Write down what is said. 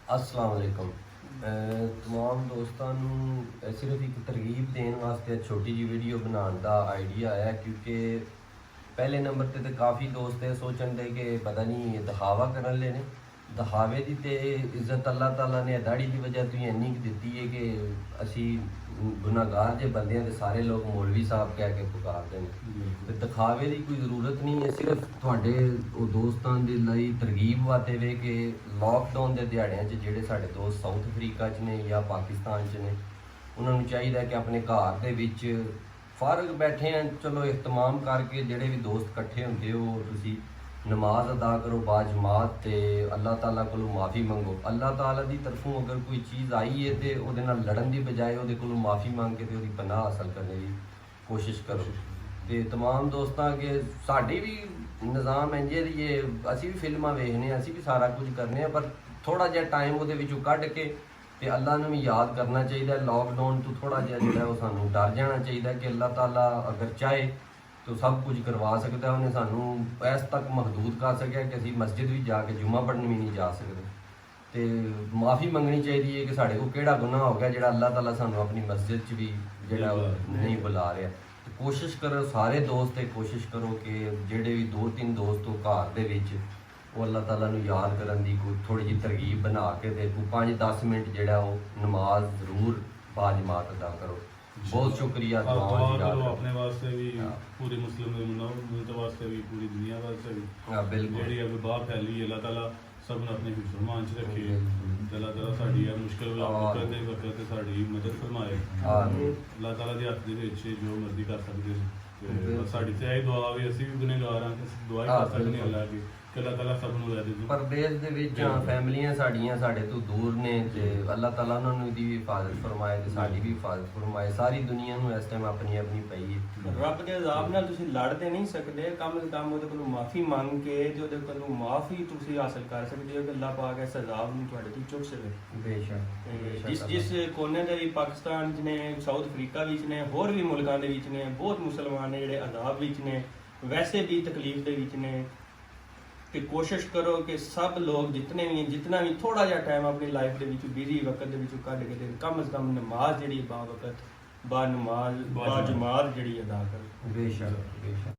अस्सलाम वालेकुम। तमाम दोस्तों नूं सिर्फ एक तरगीब देने वास्ते छोटी जी वीडियो बनाने का आइडिया आया क्योंकि पहले नंबर ते काफ़ी दोस्त है सोचन दे कि पता नहीं दिखावा करन ले ने दिखावे की तो इज्जत अल्लाह ताला ने दाड़ी की वजह तो इन्नी दी है कि असी गुनाहगार जे बंदे हैं सारे लोग मौलवी साहब कह के पुकारते हैं। तो दिखावे की कोई ज़रूरत नहीं है, सिर्फ थोड़े दोस्तों के लिए तरगीब वाते वे कि लॉकडाउन के दिहाड़ियां जेडे साडे दोस्त साउथ अफ्रीका च ने या पाकिस्तान च ने उन्होंने चाहिए कि अपने घर के विच फारग बैठे हैं, चलो इहतमाम करके जेडे भी दोस्त इकट्ठे होंदे हो तुसी नमाज अदा करो बाजमात ते अल्लाह ताला को माफ़ी मंगो। अल्लाह ताला की तरफों अगर कोई चीज़ आई है तो वो लड़न की बजाय वो माफ़ी मंग के तो पनाह हासिल करने की कोशिश करो। तो तमाम दोस्तों के साड़ी भी निज़ाम है जे ये असी भी फिल्मां वेखने असी भी सारा कुछ करने पर थोड़ा जहा टाइम वो कढ़ के ते अल्लाह ने भी याद करना चाहिए। लॉकडाउन तो थोड़ा जहा जो सानू डर जाना चाहिए कि अल्लाह ताला अगर चाहे तो सब कुछ करवा सकता है। उन्हें सानू इस तक महदूद कर सकिया कि असी मस्जिद भी जाके जुम्मा पढ़ने भी नहीं जा सकते। तो माफ़ी मंगनी चाहिए कि साढ़े को केड़ा गुनाह हो गया जो अल्लाह ताला सानू अपनी मस्जिद च भी जो नहीं बुला रहा। तो कोशिश करो सारे दोस्त कोशिश करो कि जेडे भी 2-3 दोस्त हो घर दे विच वो अल्लाह ताला नू याद करन दी कोई थोड़ी जी तरगीब बना के ते 5-10 मिनट जो नमाज जरूर बाजमात अदा करो। बहुत शुक्रिया अपने वास्ते भी पूरी मुस्लिम उम्मत वास्ते भी पूरी दुनिया वास्ते भी बिल्कुल जी अभी बाहर फैली अल्लाह ताला सब ने अपने हिफ्ज़-ओ-मान च रखे। अल्लाह ताला साडी मुश्किल वक्त साडी मदद फरमाए। अल्लाह ताला दे हत्थ दे विच जो मर्जी कर सकदे ते साडी ते दुआ भी असी भी गुनहगार हां ते दुआ ही कर सकने अल्लाह की अल्लाह ताला सब नूं दे दे। परदेश दे विच फैमिलियां साड़ियां साडे तो दूर ने ते अल्लाह ताला उन्होंने दी भी हिफाजत फरमाए ते साडी भी हिफाजत फरमाए। सारी दुनिया नूं इस टाइम अपनी अपनी पई है। रब के अजाब नाल तुसीं लड़ ते नहीं सकदे, कम से कम ਉਹਦੇ ਕੋਲੋਂ माफ़ी मंग के ते ਉਹਦੇ ਕੋਲੋਂ माफ़ी तुसीं हासिल कर सकदे हो कि अल्लाह पाक इस अजाब नूं तुहाडे तो चुक सके। बेशक जिस कोने दे भी पाकिस्तान च ने साउथ अफ्रीका विच ने होर भी मुल्कां दे विच ने बहुत मुसलमान ने ਜਿਹੜੇ अजाब विच ने वैसे भी तकलीफ दे विच ने। कि कोशिश करो कि सब लोग जितने भी हैं जितना भी थोड़ा जहा टाइम अपनी लाइफ के बिजी वक्त के कढ़ के कम से कम नमाज जी बा वक्त बा नमाज बा जमात जी अदा करो। बेशक बेशक।